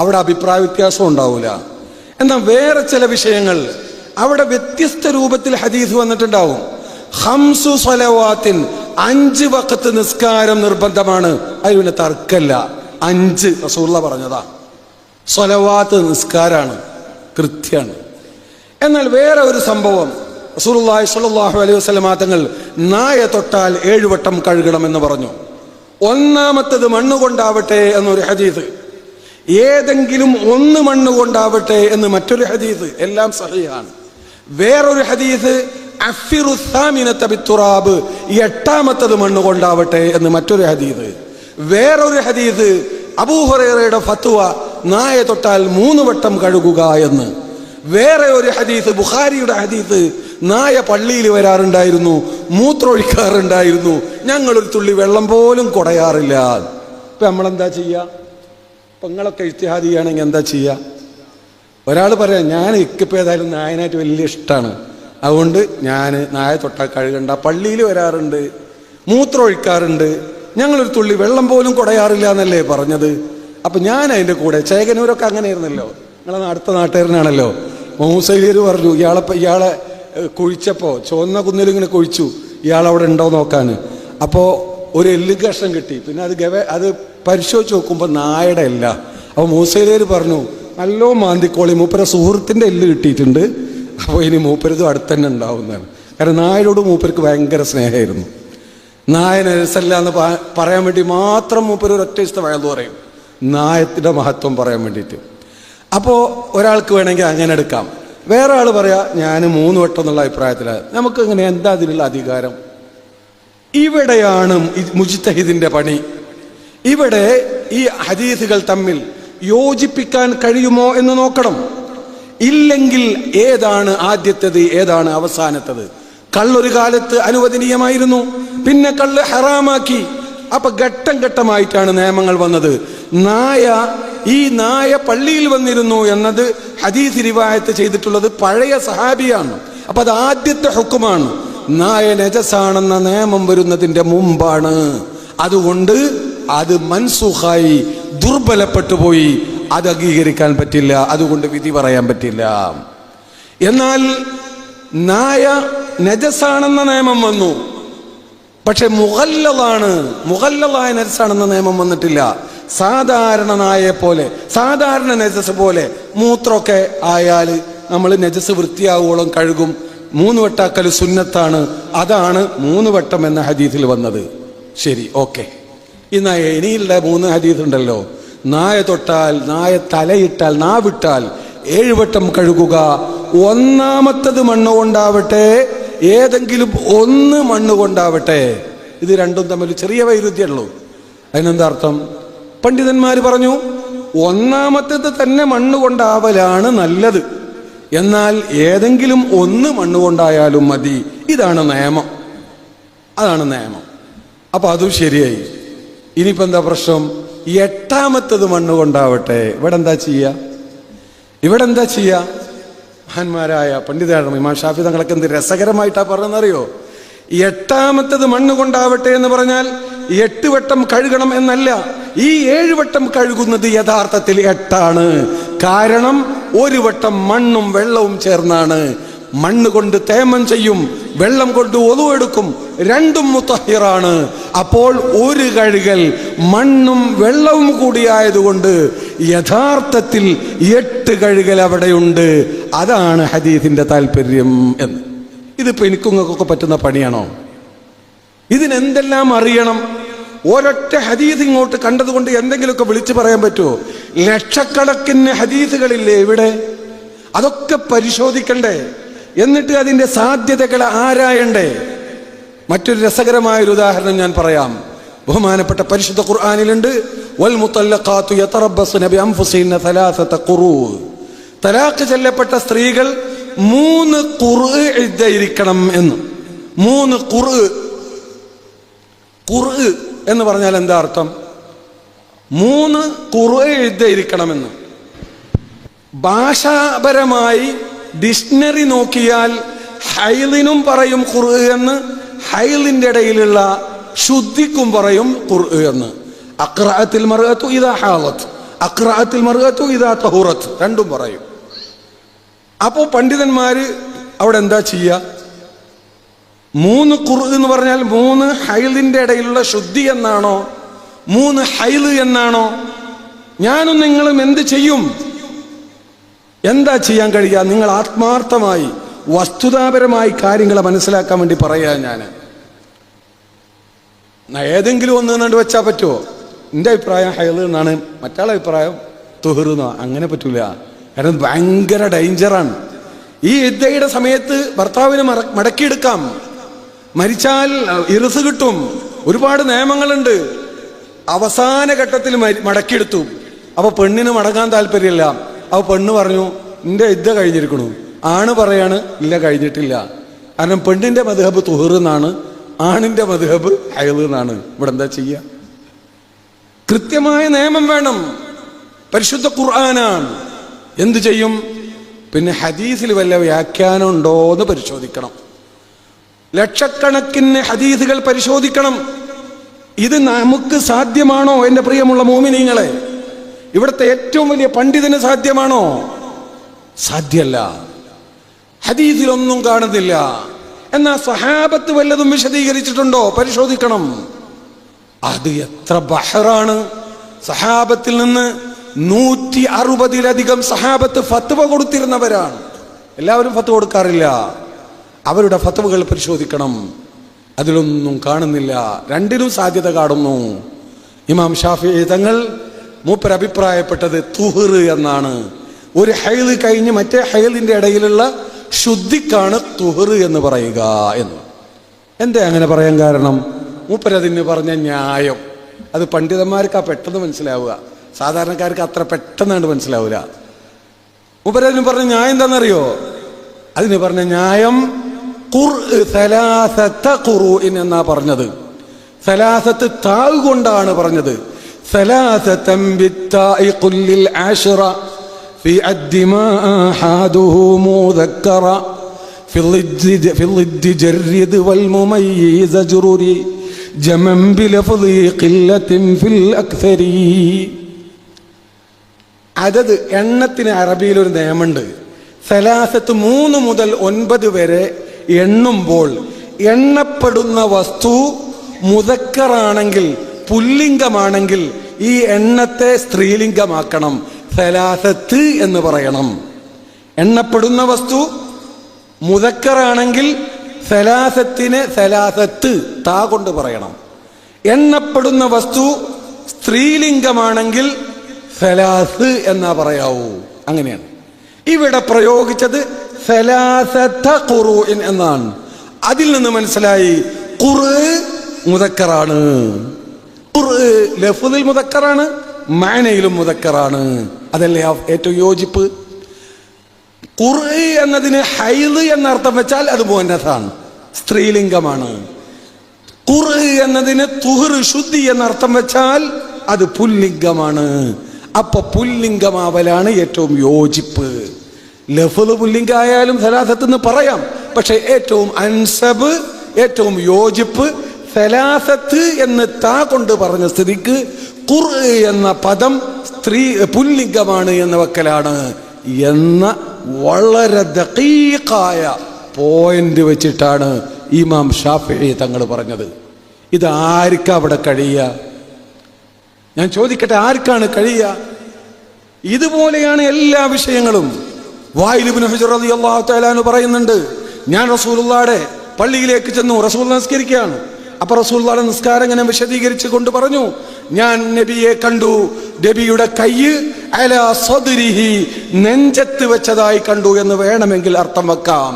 അവിടെ അഭിപ്രായ വ്യത്യാസം ഉണ്ടാവൂല. എന്നാൽ വേറെ ചില വിഷയങ്ങൾ അവിടെ വ്യത്യസ്ത രൂപത്തിൽ ഹദീസ് വന്നിട്ടുണ്ടാവും. 5 സ്വലവാത്തിൻ 5 വഖത്ത് നിസ്കാരം നിർബന്ധമാണ്, അത് പിന്നെ തർക്കല്ല. 5 റസൂലുള്ളാഹി പറഞ്ഞതാ. സ്വലവാത്ത് നിസ്കാരാണ്, കൃത്യാണ്. എന്നാൽ വേറെ ഒരു സംഭവം, റസൂലുള്ളാഹി സ്വല്ലല്ലാഹു അലൈഹി വസല്ലം തങ്ങൾ നായ തൊട്ടാൽ 7 വട്ടം കഴുകണമെന്ന് പറഞ്ഞു. ഒന്നാമത്തത് മണ്ണുകൊണ്ടാവട്ടെ എന്നൊരു ഹദീസ്, ഏതെങ്കിലും ഒന്ന് മണ്ണുകൊണ്ടാവട്ടെ എന്ന് മറ്റൊരു ഹദീസ്, എല്ലാം സഹീഹാണ്. വേറൊരു ഹദീസ് അഫിറു സാമിനത ബിത്തുറാബ്, 8ാമത്തത് മണ്ണുകൊണ്ടാവട്ടെ എന്ന് മറ്റൊരു ഹദീസ്. വേറൊരു ഹദീസ് അബൂ ഹുറൈറയുടെ ഫത്വ, നായ തൊട്ടാൽ 3 വട്ടം കഴുകുക എന്ന്. വേറെ ഒരു ഹദീസ് ബുഖാരിയുടെ ഹദീസ്, നായ പള്ളിയിൽ വരാറുണ്ടായിരുന്നു, മൂത്രമൊഴിക്കാറുണ്ടായിരുന്നു, ഞങ്ങളൊരു തുള്ളി വെള്ളം പോലും കുടയാറില്ല. ഇപ്പൊ നമ്മളെന്താ ചെയ്യുക? ഇപ്പൊ നിങ്ങളൊക്കെ ഇജ്തിഹാദ് ചെയ്യുകയാണെങ്കിൽ എന്താ ചെയ്യുക? ഒരാൾ പറയാം, ഞാൻ ഇക്കിപ്പോൾ ഏതായാലും നായനായിട്ട് വലിയ ഇഷ്ടമാണ്, അതുകൊണ്ട് ഞാൻ നായ തൊട്ടാൽ കഴുകണ്ട, പള്ളിയിൽ വരാറുണ്ട്, മൂത്രമൊഴിക്കാറുണ്ട്, ഞങ്ങളൊരു തുള്ളി വെള്ളം പോലും കുടയാറില്ല എന്നല്ലേ പറഞ്ഞത്. അപ്പൊ ഞാൻ അതിൻ്റെ കൂടെ, ചേകനൂരൊക്കെ അങ്ങനെയായിരുന്നല്ലോ, നിങ്ങളെ അടുത്ത നാട്ടുകാരനാണല്ലോ. മൂസൈലിയർ പറഞ്ഞു, ഇയാളെ കുഴിച്ചപ്പോൾ ചുവന്ന കുന്നിലിങ്ങനെ കുഴിച്ചു, ഇയാളവിടെ ഉണ്ടോ നോക്കാൻ. അപ്പോൾ ഒരു എല്ല് കഷ്ണം കിട്ടി. പിന്നെ അത് പരിശോധിച്ച് നോക്കുമ്പോൾ നായയുടെ അല്ല. അപ്പോൾ മൂസൈലിയർ പറഞ്ഞു, നല്ലോ മാന്തിക്കോളി, മൂപ്പര സുഹൃത്തിൻ്റെ എല്ല് കിട്ടിയിട്ടുണ്ട്, അപ്പോൾ ഇനി മൂപ്പരതും അടുത്തന്നെ ഉണ്ടാവുന്നതാണ്. കാരണം നായരോട് മൂപ്പർക്ക് ഭയങ്കര സ്നേഹമായിരുന്നു. നായനെ രസല്ല എന്ന് പറയാൻ വേണ്ടി മാത്രം മൂപ്പര് ഒരൊറ്റ വയലു പറയും, നായത്തിൻ്റെ മഹത്വം പറയാൻ വേണ്ടിയിട്ട്. അപ്പോൾ ഒരാൾക്ക് വേണമെങ്കിൽ അങ്ങനെ എടുക്കാം. വേറെ ആൾ പറയാ, ഞാൻ 3 വട്ടം എന്നുള്ള അഭിപ്രായത്തിലാണ്. നമുക്ക് ഇങ്ങനെ എന്താ അതിനുള്ള അധികാരം? ഇവിടെയാണ് മുജ്തഹിദിന്റെ പണി. ഇവിടെ ഈ ഹദീസുകൾ തമ്മിൽ യോജിപ്പിക്കാൻ കഴിയുമോ എന്ന് നോക്കണം. ഇല്ലെങ്കിൽ ഏതാണ് ആദ്യത്തേത്, ഏതാണ് അവസാനത്തത്? കള്ളൊരു കാലത്ത് അനുവദനീയമായിരുന്നു, പിന്നെ കള്ള് ഹറാമാക്കി. അപ്പൊ ഘട്ടം ഘട്ടമായിട്ടാണ് നിയമങ്ങൾ വന്നത്. ഈ നായ പള്ളിയിൽ വന്നിരുന്നു എന്നത് ഹദീസ് റിവായത്ത് ചെയ്തിട്ടുള്ളത് പഴയ സഹാബിയാണ്. അപ്പൊ അത് ആദ്യത്തെ ഹുക്കുമാണ്. നായ നജസാണെന്ന നിയമം വരുന്നതിന്റെ മുമ്പാണ്. അതുകൊണ്ട് അത് മൻസൂഖായി, ദുർബലപ്പെട്ടു പോയി, അത് അംഗീകരിക്കാൻ പറ്റില്ല, അതുകൊണ്ട് വിധി പറയാൻ പറ്റില്ല. എന്നാൽ നായ നജസാണെന്ന നിയമം വന്നു, പക്ഷെ മുഗല്ലദായ നജസാണെന്ന നിയമം വന്നിട്ടില്ല. സാധാരണ നായെ പോലെ, സാധാരണ നജസ് പോലെ മൂത്രമൊക്കെ ആയാൽ നമ്മൾ നജസ് വൃത്തിയാവോളം കഴുകും. 3 വട്ടാക്കൽ സുന്നത്താണ്. അതാണ് 3 വട്ടം എന്ന ഹദീസിൽ വന്നത്. ശരി, ഓക്കെ. ഇനിയുള്ള 3 ഹദീസ് ഉണ്ടല്ലോ. നായ തൊട്ടാൽ, നായ തലയിട്ടാൽ, നാവിട്ടാൽ 7 വട്ടം കഴുകുക. 1-ാമത്തത് മണ്ണ് കൊണ്ടാവട്ടെ, ഏതെങ്കിലും 1 മണ്ണ് കൊണ്ടാവട്ടെ. ഇത് രണ്ടും തമ്മിൽ ചെറിയ വൈരുദ്ധ്യമുള്ളൂ. അതിനെന്താ അർത്ഥം? പണ്ഡിതന്മാർ പറഞ്ഞു 1-ാമത്തത് തന്നെ മണ്ണ് കൊണ്ടാവലാണ് നല്ലത്. എന്നാൽ ഏതെങ്കിലും 1 മണ്ണ് കൊണ്ടായാലും മതി. ഇതാണ് നിയമം. അതാണ് നിയമം. അപ്പൊ അതും ശരിയായി. ഇനിയിപ്പോ എന്താ പ്രശ്നം? 8-ാമത്തത് മണ്ണ് കൊണ്ടാവട്ടെ. ഇവിടെ എന്താ ചെയ്യാ? മഹാന്മാരായ പണ്ഡിതരാണ് ഇമാം ഷാഫി തങ്ങളൊക്കെ എന്ത് രസകരമായിട്ടാ പറഞ്ഞെന്നറിയോ? 8-ാമത്തത് മണ്ണ് കൊണ്ടാവട്ടെ എന്ന് പറഞ്ഞാൽ 8 വട്ടം കഴുകണം എന്നല്ല. ഈ 7 വട്ടം കഴുകുന്നത് യഥാർത്ഥത്തിൽ 8ആണ്. കാരണം 1 വട്ടം മണ്ണും വെള്ളവും ചേർന്നാണ്. മണ്ണ് കൊണ്ട് തേമം ചെയ്യും, വെള്ളം കൊണ്ട് ഒതു എടുക്കും. രണ്ടും മുത്തഹിറാണ്. അപ്പോൾ 1 കഴുകൽ മണ്ണും വെള്ളവും കൂടിയായതുകൊണ്ട് യഥാർത്ഥത്തിൽ 8 കഴുകൽ അവിടെയുണ്ട്. അതാണ് ഹദീസിന്റെ താല്പര്യം എന്ന്. ഇതിപ്പോ എനിക്കുങ്ങൾക്കൊക്കെ പറ്റുന്ന പണിയാണോ? ഇതിനെന്തെല്ലാം അറിയണം? ഒരൊറ്റ ഹദീസ് ഇങ്ങോട്ട് കണ്ടതുകൊണ്ട് എന്തെങ്കിലുമൊക്കെ വിളിച്ചു പറയാൻ പറ്റുമോ? ലക്ഷക്കണക്കിന് ഹദീസുകളില്ലേ ഇവിടെ? അതൊക്കെ പരിശോധിക്കണ്ടേ? എന്നിട്ട് അതിന്റെ സാധ്യതകൾ ആരായണ്ടേ? മറ്റൊരു രസകരമായൊരു ഉദാഹരണം ഞാൻ പറയാം. ബഹുമാനപ്പെട്ട പരിശുദ്ധ ഖുർആനിലുണ്ട്, വൽ മുത്തല്ലഖാതു യതറബ്ബസ്ന ബിഅൻഫുസിഹിന്ന 3 ഖുറൂ. തലാഖ് ചൊല്ലപ്പെട്ട സ്ത്രീകൾ 3 ഖുറൂ ഇദ്ദയിരിക്കണം എന്ന്. 3 ഖുറൂ എന്ന് പറഞ്ഞാൽ എന്താ അർത്ഥം? 3 ഖുറൂ ഇദ്ദയിരിക്കണമെന്ന്. ഭാഷാപരമായി ഡിക്ഷണറി നോക്കിയാൽ ഹൈലിനും പറയും ഖുർആൻ എന്ന്, ഹൈലിന്റെ ഇടയിലുള്ള ശുദ്ധിക്കും പറയും ഖുർആൻ എന്ന്. അഖ്റഅത്തിൽ മർഅതു ഇദാ ഹാലത്ത്, അഖ്റഅത്തിൽ മർഅതു ഇദാ തഹുറത്ത്, രണ്ടും പറയും. അപ്പോൾ പണ്ഡിതന്മാര് അവിടെ എന്താ ചെയ്യുക? 3 ഖുർആൻ എന്ന് പറഞ്ഞാൽ 3 ഹൈലിന്റെ ഇടയിലുള്ള ശുദ്ധി എന്നാണോ, 3 ഹൈല് എന്നാണോ? ഞാനും നിങ്ങളും എന്ത് ചെയ്യും? എന്താ ചെയ്യാൻ കഴിയുക? നിങ്ങൾ ആത്മാർത്ഥമായി വസ്തുതാപരമായി കാര്യങ്ങളെ മനസ്സിലാക്കാൻ വേണ്ടി പറയാ. ഞാൻ ഏതെങ്കിലും ഒന്ന് കണ്ടു വെച്ചാൽ പറ്റുമോ? എൻ്റെ അഭിപ്രായം ഹൈല് എന്നാണ്, മറ്റാളെ അഭിപ്രായം തുഹർ എന്നോ. അങ്ങനെ പറ്റൂല. കാരണം ഭയങ്കര ഡേഞ്ചറാണ്. ഈ ഇദ്ദയുടെ സമയത്ത് ഭർത്താവിനെ മടക്കിയെടുക്കാം, മരിച്ചാൽ ഇറുസ് കിട്ടും, ഒരുപാട് നിയമങ്ങളുണ്ട്. അവസാന ഘട്ടത്തിൽ മടക്കിയെടുത്തു. അപ്പൊ പെണ്ണിന് മടങ്ങാൻ താല്പര്യമില്ല. അപ്പൊ പെണ്ണ് പറഞ്ഞു, നിന്റെ ഇദ്ദ കഴിഞ്ഞിരിക്കണു. ആണ് പറയാണ്, ഇല്ല കഴിഞ്ഞിട്ടില്ല. കാരണം പെണ്ണിന്റെ മദ്ഹബ് തുഹർ എന്നാണ്, ആണിന്റെ മദ്ഹബ് ഹൈൽ എന്നാണ്. ഇവിടെ എന്താ ചെയ്യുക? കൃത്യമായ നിയമം വേണം. പരിശുദ്ധ ഖുർആനാണ്. എന്തു ചെയ്യും? പിന്നെ ഹദീസിൽ വല്ല വ്യാഖ്യാനം ഉണ്ടോ എന്ന് പരിശോധിക്കണം. ലക്ഷക്കണക്കിന് ഹദീസുകൾ പരിശോധിക്കണം. ഇത് നമുക്ക് സാധ്യമാണോ? എൻ്റെ പ്രിയമുള്ള മോമിനീങ്ങളെ, ഇവിടുത്തെ ഏറ്റവും വലിയ പണ്ഡിതന് സാധ്യമാണോ? സാധ്യല്ല. ഹദീസിലൊന്നും കാണുന്നില്ല. എന്നാൽ സഹാബത്ത് വല്ലതും വിശദീകരിച്ചിട്ടുണ്ടോ? പരിശോധിക്കണം. അത് എത്ര ബഹറാണ്! സഹാബത്തിൽ നിന്ന് 160-ലധികം സഹാബത്ത് ഫത്വ കൊടുത്തിരുന്നവരാണ്. എല്ലാവരും ഫത്വ കൊടുക്കാറില്ല. അവരുടെ ഫത്വകൾ പരിശോധിക്കണം. അതിലൊന്നും കാണുന്നില്ല. രണ്ടിനും സാധ്യത കാണുന്നു. ഇമാം ഷാഫിഈ തങ്ങൾ മൂപ്പർ അഭിപ്രായപ്പെട്ടത് തുഹർ എന്നാണ്. ഒരു ഹൈല് കഴിഞ്ഞ് മറ്റേ ഹൈലിന്റെ ഇടയിലുള്ള ശുദ്ധിക്കാണ് തുഹർ എന്ന് പറയുക എന്ന്. എന്താ അങ്ങനെ പറയാൻ കാരണം? മൂപ്പരതിന് പറഞ്ഞ ന്യായം അത് പണ്ഡിതന്മാർക്ക് പെട്ടെന്ന് മനസ്സിലാവുക, സാധാരണക്കാർക്ക് അത്ര പെട്ടെന്നാണ് മനസ്സിലാവില്ല. മൂപ്പരതിന് പറഞ്ഞ ന്യായം എന്താണെന്നറിയോ? അതിന് പറഞ്ഞ ന്യായം ഖുർആൻ എന്നാ പറഞ്ഞത്. സലാസത്ത് താവ് കൊണ്ടാണ് പറഞ്ഞത്. സലാസതൻ ബിത്താഇ ഖുല്ലിൽ ആശറ في عد ما أحاده مذكرا في الضد جرد والمميز جرري جمن بلفظ قلة في الأكثر. അതത് എണ്ണത്തിന് അറബിയിൽ ഒരു നിയമമുണ്ട്. സലാസത്ത് 3 മുതൽ 9 വരെ എണ്ണുമ്പോൾ എണ്ണപ്പെടുന്ന വസ്തു മുദക്കറാണെങ്കിൽ, പുല്ലിംഗമാണെങ്കിൽ ഈ എണ്ണത്തെ സ്ത്രീലിംഗമാക്കണം, സലാസത്ത് എന്ന് പറയണം. എണ്ണപ്പെടുന്ന വസ്തു മുദക്കറാണെങ്കിൽ സലാസത്തിനെ സലാസത്ത് താ കൊണ്ട് പറയണം. എണ്ണപ്പെടുന്ന വസ്തു സ്ത്രീലിംഗമാണെങ്കിൽ സലാസ് എന്നാ പറയാവൂ. അങ്ങനെയാണ് ഇവിടെ പ്രയോഗിച്ചത് സലാസത ഖുറൂഇൻ എന്നാണ്. അതിൽ നിന്ന് മനസ്സിലായി ഖുർആ മുദക്കറാണ്. ഖുർആ ലഫ്ദിൽ മുദക്കറാണ്, മാനയിലും മുദക്കറാണ്. അതല്ലേ ഏറ്റവും യോജിപ്പ്. ഖുർആ എന്നതിന് ഹൈദ് എന്നർത്ഥം വെച്ചാൽ അത് മുഅന്നസാണ്, സ്ത്രീലിംഗമാണ്. ഖുർആ എന്നതിന് തുഹ്ർ ശുദ്ധി എന്നർത്ഥം വെച്ചാൽ അത് പുല്ലിംഗമാണ്. അപ്പൊ പുല്ലിംഗമാവലാണ് ഏറ്റവും യോജിപ്പ്. ലഫ്ദ് പുല്ലിംഗായാലും സലാസത്ത് എന്ന് പറയാം, പക്ഷെ ഏറ്റവും അൻസബ്, ഏറ്റവും യോജിപ്പ് സലാസത്ത് എന്ന് താ കൊണ്ട് പറഞ്ഞ സ്ഥിതിക്ക് ഖുർആ എന്ന പദം പുല്ലിംഗമാണ് എന്ന വക്കലാണ് എന്ന വളരെ ദഖീഖായ പോയിന്റ് വെച്ചിട്ടാണ് ഇമാം ഷാഫിഈ തങ്ങൾ പറഞ്ഞത്. ഇത് ആർക്കാ അവിടെ കഴിയുക? ഞാൻ ചോദിക്കട്ടെ, ആർക്കാണ് കഴിയുക? ഇതുപോലെയാണ് എല്ലാ വിഷയങ്ങളും. വായിൽ ഇബ്നു ഹുജ്ർ റളിയല്ലാഹു തആല അൻഹു പറയുന്നുണ്ട്, ഞാൻ റസൂലുള്ളാഹിയുടെ പള്ളിയിലേക്ക് ചെന്നു, റസൂൽ നിസ്കരിക്കുകയാണ്. അപ്പൊ റസൂലുള്ളാഹിയുടെ നിസ്കാരം ഇങ്ങനെ വിശദീകരിച്ചു കൊണ്ട് പറഞ്ഞു, ഞാൻ നബിയെ കണ്ടു, നബിയുടെ കൈ അലാ സദ്രിഹി, നെഞ്ചത്ത് വെച്ചതായി കണ്ടു എന്ന് വേണമെങ്കിൽ അർത്ഥം വെക്കാം.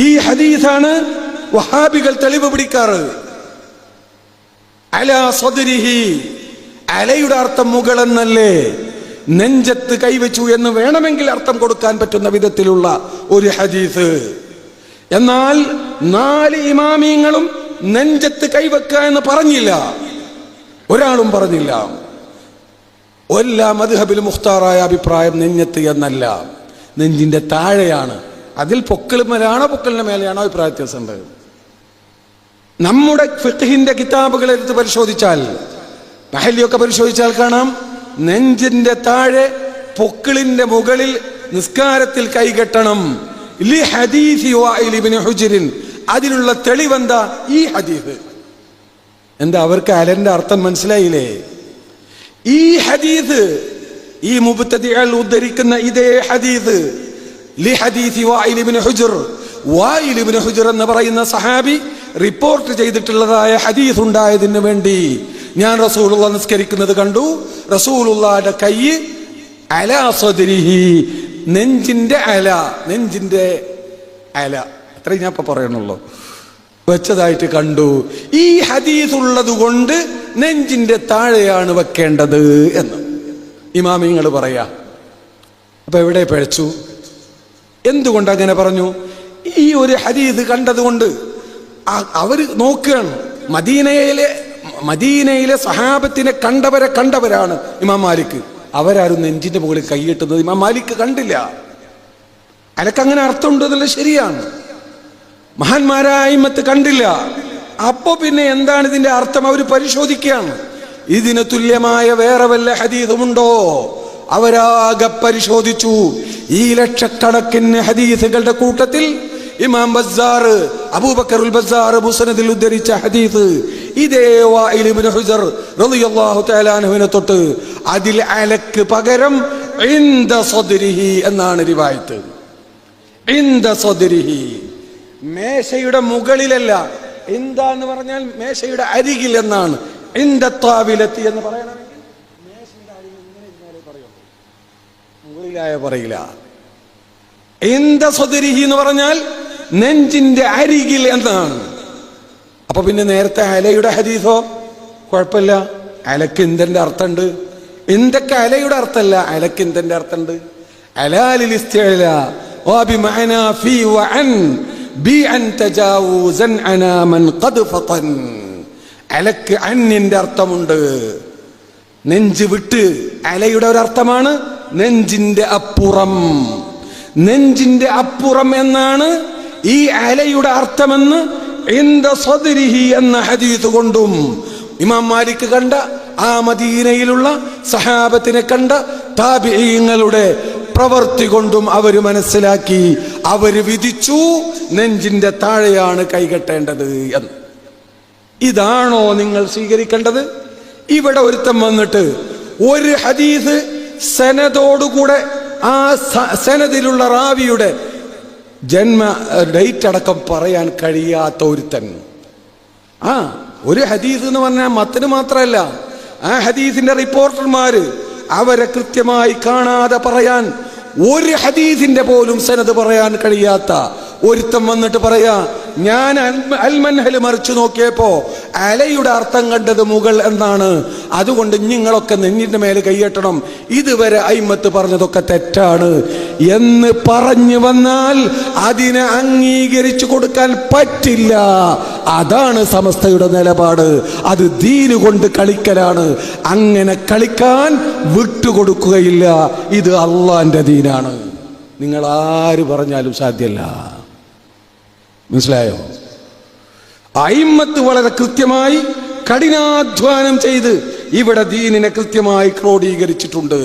ഈ ഹദീസാണ് വഹാബികൾ തെളിവ് പിടിക്കാറ്. അലാ സദ്രിഹി, അലയുടെ അർത്ഥം മുകളെന്നല്ലേ, നെഞ്ചത്ത് കൈവച്ചു എന്ന് വേണമെങ്കിൽ അർത്ഥം കൊടുക്കാൻ പറ്റുന്ന വിധത്തിലുള്ള ഒരു ഹദീസ്. എന്നാൽ 4 ഇമാമിയങ്ങളും നെഞ്ചത്ത് കൈവെക്കുക എന്ന് പറഞ്ഞില്ല, ഒരാളും പറഞ്ഞില്ല. എല്ലാ മദ്ഹബിലും മുഖ്താറായ അഭിപ്രായം നെഞ്ഞത്ത് എന്നല്ല, നെഞ്ചിന്റെ താഴെയാണ്. അതിൽ പൊക്കിൾ മേലാണോ പൊക്കിളിന്റെ മേലെയാണോ അഭിപ്രായ വ്യത്യാസമുണ്ട്. നമ്മുടെ ഫിഖ്ഹിന്റെ കിതാബുകൾ എടുത്ത് പരിശോധിച്ചാൽ, മഹല്ലിയൊക്കെ പരിശോധിച്ചാൽ കാണാം, നെഞ്ചിന്റെ താഴെ പൊക്കിളിന്റെ മുകളിൽ നിസ്കാരത്തിൽ കൈകെട്ടണം. ലി ഹദീസി വായിൽ ഇബ്നു ഹുജ്റിൻ, അതിനുള്ള തെളിവെന്താ? ഈ ഹദീസ്. എന്താ അവർക്ക് അലന്റെ അർത്ഥം മനസ്സിലായില്ലേ? ഈ ഹദീസ്, ഈ മുബ്തദിഅൽ ഉദ്ധരിക്കുന്ന ഇതേ ഹദീസ്, ലി ഹദീസി വായിൽ ഇബ്നു ഹുജ്ർ, വായിൽ ഇബ്നു ഹുജ്ർ എന്ന് പറയുന്ന സഹാബി റിപ്പോർട്ട് ചെയ്തിട്ടുള്ളതായ ഹദീസ് ഉണ്ടായതിനു വേണ്ടി ഞാൻ റസൂലുള്ളാഹി നിസ്കരിക്കുന്നത് കണ്ടു. റസൂലുള്ളാഹിയുടെ കൈ അലാ സദ്രിഹി, നെഞ്ചിന്റെ അല, നെഞ്ചിന്റെ അല, അത്രയും ഞാൻ ഇപ്പൊ പറയണുള്ളൂ, വെച്ചതായിട്ട് കണ്ടു. ഈ ഹദീസ് ഉള്ളത് കൊണ്ട് നെഞ്ചിന്റെ താഴെയാണ് വെക്കേണ്ടത് എന്ന് ഇമാമിങ്ങൾ പറയാ. അപ്പൊ എവിടെ പിഴച്ചു? എന്തുകൊണ്ട് അങ്ങനെ പറഞ്ഞു? ഈ ഒരു ഹദീസ് കണ്ടതുകൊണ്ട് അവര് നോക്കുകയാണ്. മദീനയിലെ സഹാബത്തിനെ കണ്ടവരാണ് ഇമാം മാലിക്. അവരാരും നെഞ്ചിന്റെ മുകളിൽ കൈയിട്ടുന്നത് ഇമാം മാലിക് കണ്ടില്ല. അനക്കങ്ങനെ അർത്ഥമുണ്ട് എന്നുള്ളത് ശരിയാണ്. മഹാന്മാരായ അയിമ്മത്ത് കണ്ടില്ല. അപ്പൊ പിന്നെ എന്താണ് ഇതിന്റെ അർത്ഥം? അവർ പരിശോധിക്കുകയാണ്. ഇതിന് തുല്യമായ വേറെ വല്ല ഹദീസുമുണ്ടോ? അവരാകെ പരിശോധിച്ചു. ഈ ലക്ഷക്കണക്കിന് ഹദീസുകളുടെ കൂട്ടത്തിൽ ഇമാം ബസ്സാർ, അബൂബക്കറുൽ ബസ്സാർ മുസ്നദിൽ ഉദ്ധരിച്ച ഹദീസ് ഇതേ വായിൽ ഇബ്നു ഹുജ്ർ റളിയല്ലാഹു തആല അൻഹുവിനെ തൊട്ട് അതിൽ അലക്ക് പകരം ഇൻദ സദ്രിഹി എന്നാണ് റിവായത്ത്. ഇൻദ സദ്രിഹി, മേശയുടെ മുകളിലല്ല. എന്താന്ന് പറഞ്ഞാൽ മേശയുടെ അരികിൽ എന്നാണ്. ഇൻദ ത്വാവിലത്തി എന്ന് പറയണമെങ്കിൽ മേശയുടെ അരികിൽ ഇങ്ങനെ പറയുള്ളൂ, മുകളിലായ പറയില്ല. ഇൻദ സദ്രിഹി എന്ന് പറഞ്ഞാൽ നെഞ്ചിന്റെ അരികിൽ എന്നാണ്. അപ്പൊ പിന്നെ നേരത്തെ അലയുടെ ഹദീസോ കുഴപ്പമില്ല, അലക്ക് ഇന്ദന്റെ അർത്ഥമുണ്ട്. ഇന്തൊക്കെ അലയുടെ അർത്ഥമല്ല, അലക്ക് ഇന്ദന്റെ അർത്ഥമുണ്ട്. അലാലിൽ ഇസ്തിഅല വബിമഅനാ ഫീ വഅൻ ബിഅൻ തജാവുസൻ അനാ മൻ ഖദ് ഫതൻ. അലക്ക് അന്നിന്റെ അർത്ഥമുണ്ട്, നെഞ്ച് വിട്ട്. അലയുടെ ഒരു അർത്ഥമാണ് നെഞ്ചിന്റെ അപ്പുറം. നെഞ്ചിന്റെ അപ്പുറം എന്നാണ് ഈ അലയുടെ അർത്ഥമെന്ന് ഇൻദ സദ്രിഹി എന്ന ഹദീസ് കൊണ്ടും ഇമാം മാലിക് കണ്ട, ആ മദീനയിലുള്ള സഹാബത്തിനെ കണ്ട താബിഈങ്ങളുടെ പ്രവൃത്തി കൊണ്ടും അവര് മനസ്സിലാക്കി. അവര് വിധിച്ചു നെഞ്ചിന്റെ താഴെയാണ് കൈകെട്ടേണ്ടത് എന്ന്. ഇതാണോ നിങ്ങൾ സ്വീകരിക്കേണ്ടത്? ഇവിടെ ഒരുത്തം വന്നിട്ട് ഒരു ഹദീസ് സനദോടുകൂടെ ആ സനദിലുള്ള റാവിയുടെ ജന്മ ഡേറ്റ് അടക്കം പറയാൻ കഴിയാത്ത ഒരുത്തൻ. ഒരു ഹദീസ് എന്ന് പറഞ്ഞാൽ മത്തിന് മാത്രമല്ല, ആ ഹദീസിന്റെ റിപ്പോർട്ടർമാര് അവരെ കൃത്യമായി കാണാതെ പറയാൻ, ഒരു ഹദീസിന്റെ പോലും സനദ് പറയാൻ കഴിയാത്ത ഒരുത്തം വന്നിട്ട് പറയാ, ഞാൻ അൽമൻഹൽ മറിച്ചു നോക്കിയപ്പോ അലയുടെ അർത്ഥം കണ്ടത് മുകൾ എന്നാണ്, അതുകൊണ്ട് നിങ്ങളൊക്കെ നെഞ്ഞിന്റെ മേലെ കൈയ്യട്ടണം, ഇതുവരെ അയിമത്ത് പറഞ്ഞതൊക്കെ തെറ്റാണ് എന്ന് പറഞ്ഞു വന്നാൽ അതിനെ അംഗീകരിച്ചു കൊടുക്കാൻ പറ്റില്ല. അതാണ് സമസ്തയുടെ നിലപാട്. അത് ദീന് കൊണ്ട് കളിക്കലാണ്. അങ്ങനെ കളിക്കാൻ വിട്ടുകൊടുക്കുകയില്ല. ഇത് അള്ളാന്റെ ദീനാണ്. നിങ്ങൾ ആര് പറഞ്ഞാലും സാധ്യമല്ല. മനസ്സിലായോ? അയിമ്മത്ത് വളരെ കൃത്യമായി കഠിനാധ്വാനം ചെയ്ത് ഇവിടെ ദീനിനെ കൃത്യമായി ക്രോഡീകരിച്ചിട്ടുണ്ട്.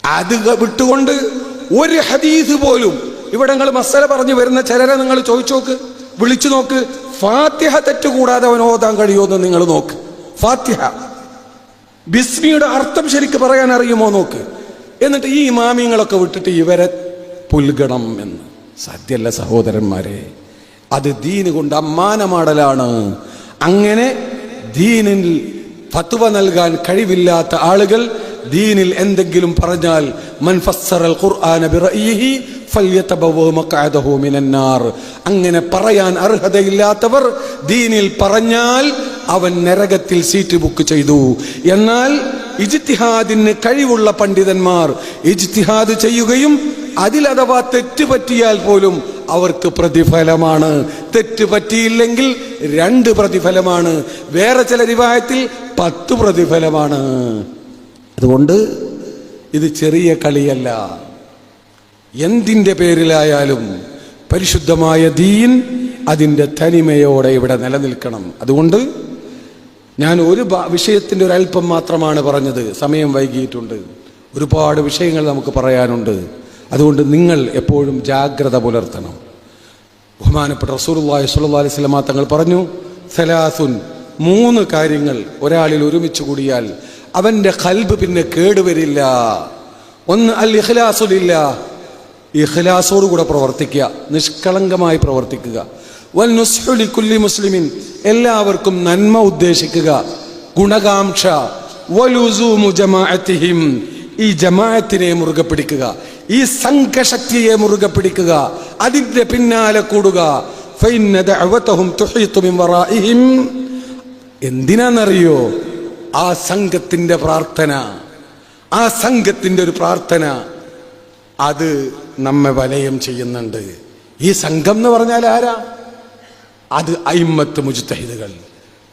അത് വിട്ടുകൊണ്ട് ഒരു ഹദീസ് പോലും ഇവിടെ നിങ്ങൾ മസല പറഞ്ഞു വരുന്ന ചിലരെ നിങ്ങൾ ചോദിച്ചു നോക്ക്, വിളിച്ചു നോക്ക്, ഫാത്തിഹ തെറ്റുകൂടാതെ അവൻ ഓതാൻ കഴിയുമെന്ന് നിങ്ങൾ നോക്ക്. ഫാത്തിഹ ബിസ്മിയുടെ അർത്ഥം ശരിക്ക് പറയാൻ അറിയുമോ നോക്ക്. എന്നിട്ട് ഈ ഇമാമിങ്ങളൊക്കെ വിട്ടിട്ട് ഇവരെ പുൽഗണം എന്ന്. സാധ്യല്ല സഹോദരന്മാരെ. അത് ദീന് കൊണ്ട് അമ്മാനമാടലാണ്. അങ്ങനെ ദീനിൽ ഫത്വ നൽകാൻ കഴിവില്ലാത്ത ആളുകൾ ദീനിൽ എന്തെങ്കിലും പറഞ്ഞാൽ മൻ ഫസ്സറൽ ഖുർആന ബിറഅയിഹി ഫൽയതബവ്വ മഖഅദഹു മിനന്നാർ, അങ്ങനെ പറയാൻ അർഹതയില്ലാത്തവർ ദീനിൽ പറഞ്ഞാൽ അവൻ നരകത്തിൽ സീറ്റ് ബുക്ക് ചെയ്തു. എന്നാൽ ഇജ്തിഹാദിന് കഴിവുള്ള പണ്ഡിതന്മാർ ഇജ്തിഹാദ് ചെയ്യുകയും അതിൽ അഥവാ തെറ്റ് പറ്റിയാൽ പോലും അവർക്ക് പ്രതിഫലമാണ്. തെറ്റ് പറ്റിയില്ലെങ്കിൽ 2 പ്രതിഫലമാണ്. വേറെ ചില റിവായത്തിൽ 10 പ്രതിഫലമാണ്. അതുകൊണ്ട് ഇത് ചെറിയ കളിയല്ല. എന്തിൻ്റെ പേരിലായാലും പരിശുദ്ധമായ ദീൻ അതിൻ്റെ തനിമയോടെ ഇവിടെ നിലനിൽക്കണം. അതുകൊണ്ട് ഞാൻ ഒരു വിഷയത്തിൻ്റെ ഒരല്പം മാത്രമാണ് പറഞ്ഞത്. സമയം വൈകിയിട്ടുണ്ട്. ഒരുപാട് വിഷയങ്ങൾ നമുക്ക് പറയാനുണ്ട്. അതുകൊണ്ട് നിങ്ങൾ എപ്പോഴും ജാഗ്രത പുലർത്തണം. ബഹുമാനപ്പെട്ട റസൂലുള്ളാഹി സ്വല്ലല്ലാഹു അലൈഹി വസല്ലം തങ്ങൾ പറഞ്ഞു, സലാസുൻ, 3 കാര്യങ്ങൾ ഒരാളിൽ ഒരുമിച്ച് കൂടിയാൽ അവൻ്റെ ഖൽബ് പിന്നെ കേടുവരില്ല. ഒന്ന് അൽ ഇഖ്ലാസു ലില്ലാഹ്, ഇഖ്ലാസോടുകൂടെ പ്രവർത്തിക്കുക, നിഷ്കളങ്കമായി പ്രവർത്തിക്കുക. വൽ നുസ്ഹു ലികുല്ലി മുസ്ലിമിൻ, എല്ലാവർക്കും നന്മ ഉദ്ദേശിക്കുക, ഗുണകാംക്ഷ. വലുസൂമു ജമാഅത്തിഹിം, ഈ ജമാഅത്തിനെ മുറുകെ പിടിക്കുക, ഈ സംഘശക്തിയെ മുറുകെ പിടിക്കുക, അതിന്റെ പിന്നാലെ കൂടുക. ഫഇന്ന ദഅവതഹും തുഹീതു മിൻ വറാഇഹിം, എന്തിനാണെന്നറിയോ? ആ സംഘത്തിന്റെ പ്രാർത്ഥന, ആ സംഘത്തിന്റെ ഒരു പ്രാർത്ഥന അത് നമ്മെ വലയം ചെയ്യുന്നുണ്ട്. ഈ സംഘം എന്ന് പറഞ്ഞാൽ ആരാ? അത് അയിമ്മത്ത് മുജ്തഹിദുകൾ,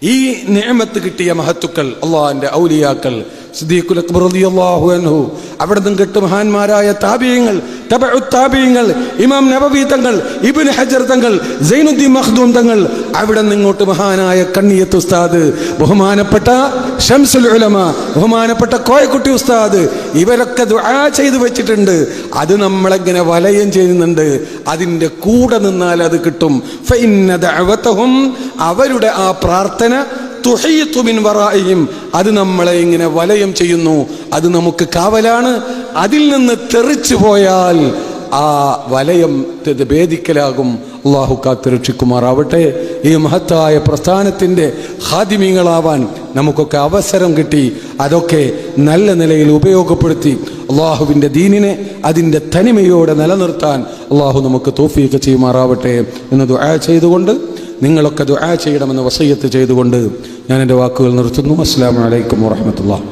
ഈ നിഅമത്ത് കിട്ടിയ മഹത്തുക്കൾ, അള്ളാഹിന്റെ ഔലിയാക്കൾ, സിദ്ദീഖുൽ അക്ബർ റളിയല്ലാഹു അൻഹു, അവിടെ നിന്ന് കിട്ടും മഹാന്മാരായ താബിഈങ്ങൾ, തബഉ താബിഈങ്ങൾ, ഇമാം നബവി തങ്ങൾ, ഇബ്നു ഹജർ തങ്ങൾ, സൈനുദ്ദീൻ മഖ്ദൂം തങ്ങൾ, അവിടെ നിന്ന് ഇങ്ങോട്ട് മഹാനായ കണ്ണിയത്ത് ഉസ്താദ്, ബഹുമാനപ്പെട്ട ശംസുൽ ഉലമ, ബഹുമാനപ്പെട്ട കോയക്കുട്ടി ഉസ്താദ്, ഇവരൊക്കെ ദുആ ചെയ്തു വെച്ചിട്ടുണ്ട്. അത് നമ്മളെങ്ങനെ വലയം ചെയ്യുന്നുണ്ട്. അതിൻ്റെ കൂടെ നിന്നാൽ അത് കിട്ടും. ഫഇന്ന ദഅവതഹും, അവരുടെ ആ പ്രാർത്ഥന, തുഹീതു മിൻ വറാഇഹിം, അത് നമ്മളെ ഇങ്ങനെ വലയം ചെയ്യുന്നു. അത് നമുക്ക് കാവലാണ്. അതിൽ നിന്ന് തെറിച്ചു പോയാൽ ആ വലയം ഭേദിക്കലാകും. അള്ളാഹു കാത്തുരക്ഷിക്കുമാറാവട്ടെ. ഈ മഹത്തായ പ്രസ്ഥാനത്തിൻ്റെ ഖാദിമീങ്ങളാവാൻ നമുക്കൊക്കെ അവസരം കിട്ടി. അതൊക്കെ നല്ല നിലയിൽ ഉപയോഗപ്പെടുത്തി അള്ളാഹുവിൻ്റെ ദീനിനെ അതിൻ്റെ തനിമയോടെ നിലനിർത്താൻ അള്ളാഹു നമുക്ക് തൗഫീഖ് ചെയ്യുമാറാവട്ടെ എന്ന് ദുആ ചെയ്തുകൊണ്ട്, നിങ്ങളൊക്കെ ദുആ ചെയ്യണമെന്ന് വസിയ്യത്ത് ചെയ്തുകൊണ്ട് ഞാൻ എൻ്റെ വാക്കുകൾ നിർത്തുന്നു. അസ്സലാമു അലൈക്കും വറഹ്മത്തുള്ളാഹി.